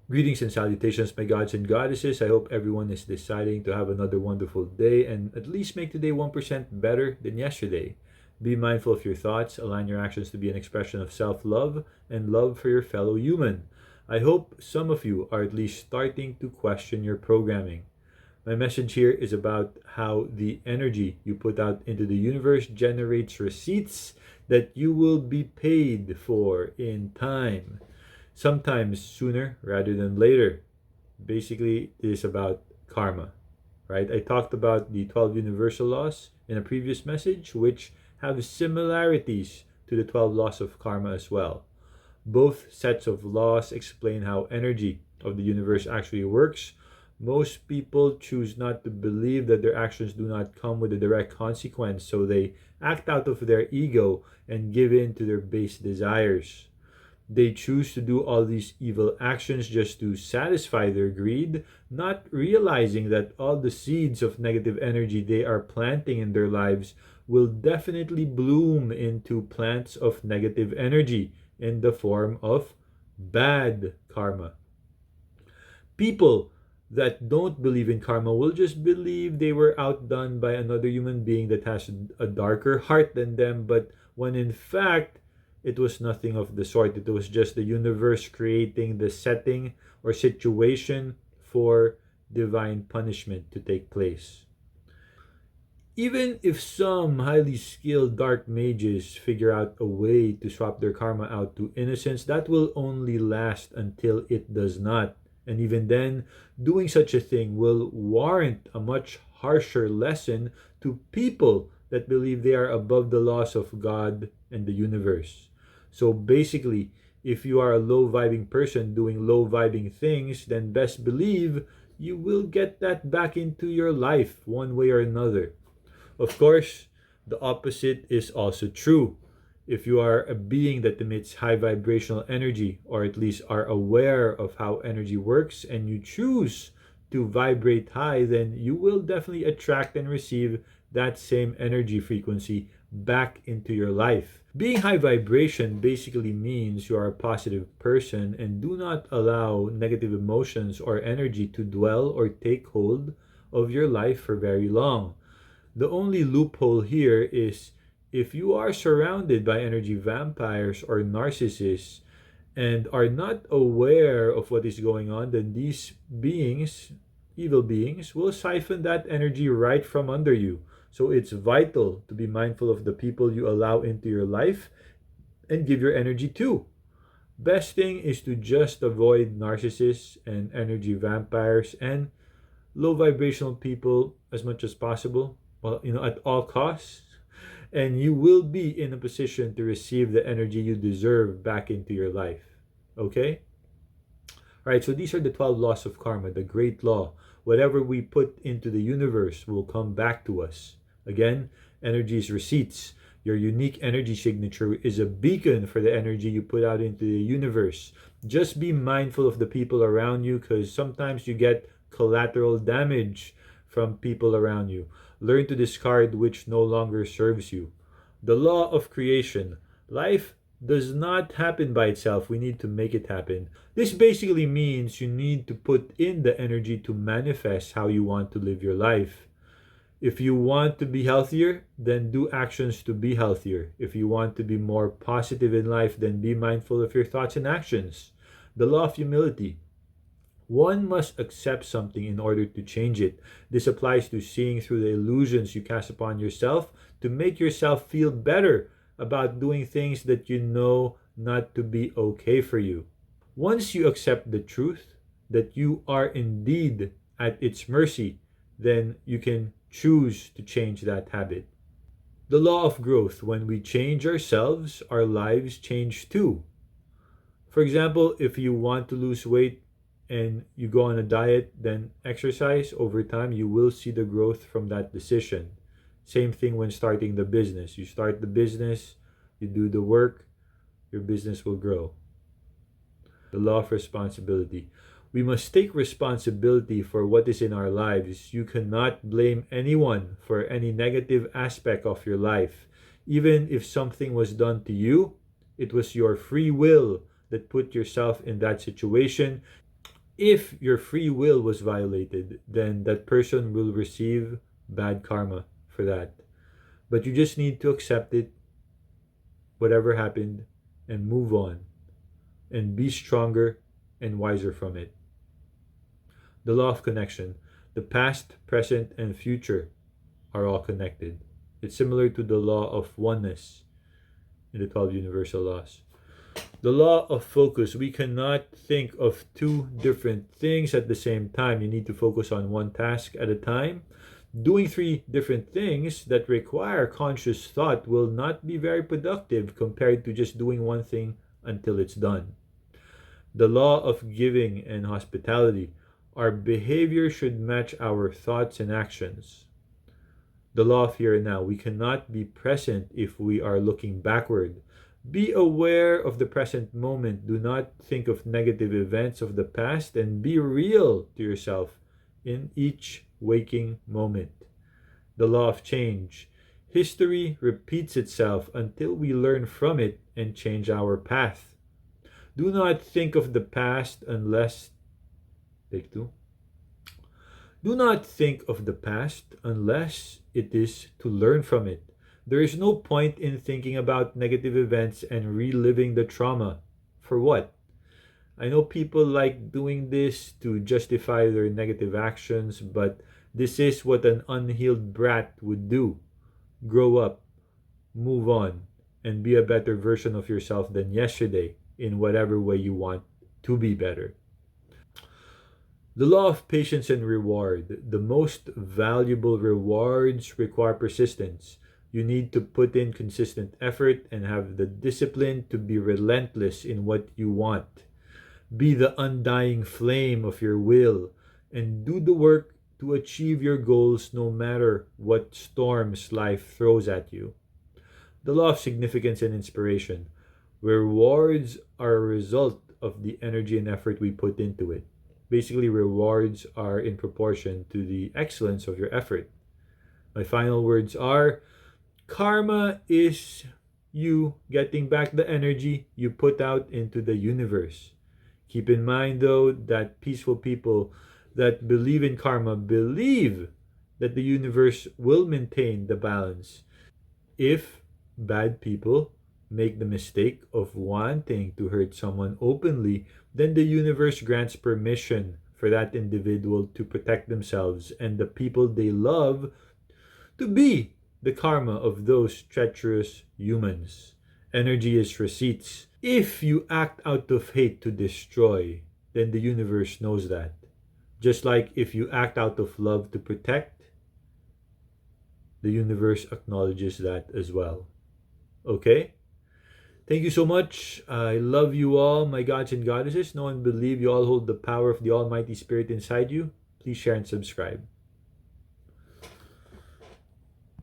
Greetings and salutations, my gods and goddesses. I hope everyone is deciding to have another wonderful day and at least make today 1% better than yesterday. Be mindful of your thoughts, align your actions to be an expression of self love and love for your fellow human. I hope some of you are at least starting to question your programming. My message here is about how the energy you put out into the universe generates receipts that you will be paid for in time, sometimes sooner rather than later. Basically, it is about karma, right? I talked about the 12 universal laws in a previous message, which have similarities to the 12 laws of karma as well. Both sets of laws explain how energy of the universe actually works. Most people choose not to believe that their actions do not come with a direct consequence, so they act out of their ego and give in to their base desires. They choose to do all these evil actions just to satisfy their greed, not realizing that all the seeds of negative energy they are planting in their lives will definitely bloom into plants of negative energy in the form of bad karma. People that don't believe in karma will just believe they were outdone by another human being that has a darker heart than them, but when in fact it was nothing of the sort. It was just the universe creating the setting or situation for divine punishment to take place. Even if some highly skilled dark mages figure out a way to swap their karma out to innocence, that will only last until it does not. And even then, doing such a thing will warrant a much harsher lesson to people that believe they are above the laws of God and the universe. So basically, if you are a low vibing person doing low vibing things, then best believe you will get that back into your life one way or another. Of course, the opposite is also true. If you are a being that emits high vibrational energy, or at least are aware of how energy works, and you choose to vibrate high, then you will definitely attract and receive that same energy frequency back into your life. Being high vibration basically means you are a positive person and do not allow negative emotions or energy to dwell or take hold of your life for very long. The only loophole here is if you are surrounded by energy vampires or narcissists and are not aware of what is going on, then these beings, evil beings, will siphon that energy right from under you. So it's vital to be mindful of the people you allow into your life and give your energy to. Best thing is to just avoid narcissists and energy vampires and low vibrational people as much as possible. Well, at all costs. And you will be in a position to receive the energy you deserve back into your life. Okay? All right, so these are the 12 laws of karma, the great law. Whatever we put into the universe will come back to us. Again, energy is receipts. Your unique energy signature is a beacon for the energy you put out into the universe. Just be mindful of the people around you because sometimes you get collateral damage from people around you. Learn to discard which no longer serves you. The law of creation. Life does not happen by itself. We need to make it happen. This basically means you need to put in the energy to manifest how you want to live your life. If you want to be healthier, then do actions to be healthier. If you want to be more positive in life, then be mindful of your thoughts and actions. The law of humility. One must accept something in order to change it. This applies to seeing through the illusions you cast upon yourself to make yourself feel better about doing things that you know not to be okay for you. Once you accept the truth that you are indeed at its mercy, then you can choose to change that habit. The law of growth. When we change ourselves, our lives change too. For example, if you want to lose weight and you go on a diet, then exercise, over time, you will see the growth from that decision. Same thing when starting the business. You start the business, you do the work, your business will grow. The law of responsibility. We must take responsibility for what is in our lives. You cannot blame anyone for any negative aspect of your life. Even if something was done to you, it was your free will that put yourself in that situation. If your free will was violated, then that person will receive bad karma for that. But you just need to accept it, whatever happened, and move on and be stronger and wiser from it. The law of connection. The past, present, and future are all connected. It's similar to the law of oneness in the 12 universal laws. The law of focus. We cannot think of two different things at the same time. You need to focus on one task at a time. Doing three different things that require conscious thought will not be very productive compared to just doing one thing until it's done. The law of giving and hospitality. Our behavior should match our thoughts and actions. The law of here and now. We cannot be present if we are looking backward. Be aware of the present moment. Do not think of negative events of the past, and be real to yourself in each waking moment. The law of change. History repeats itself until we learn from it and change our path. Do not think of the past unless. Take two. Do not think of the past unless it is to learn from it. There is no point in thinking about negative events and reliving the trauma. For what? I know people like doing this to justify their negative actions, but this is what an unhealed brat would do. Grow up, move on, and be a better version of yourself than yesterday in whatever way you want to be better. The law of patience and reward. The most valuable rewards require persistence. You need to put in consistent effort and have the discipline to be relentless in what you want. Be the undying flame of your will and do the work to achieve your goals no matter what storms life throws at you. The law of significance and inspiration. Rewards are a result of the energy and effort we put into it. Basically, rewards are in proportion to the excellence of your effort. My final words are karma is you getting back the energy you put out into the universe. Keep in mind, though, that peaceful people that believe in karma believe that the universe will maintain the balance. If bad people make the mistake of wanting to hurt someone openly, then the universe grants permission for that individual to protect themselves and the people they love to be the karma of those treacherous humans. Energy is receipts. If you act out of hate to destroy, then the universe knows that. Just like if you act out of love to protect, the universe acknowledges that as well. Okay? Thank you so much. I love you all, my gods and goddesses. Know and believe you all hold the power of the Almighty Spirit inside you. Please share and subscribe.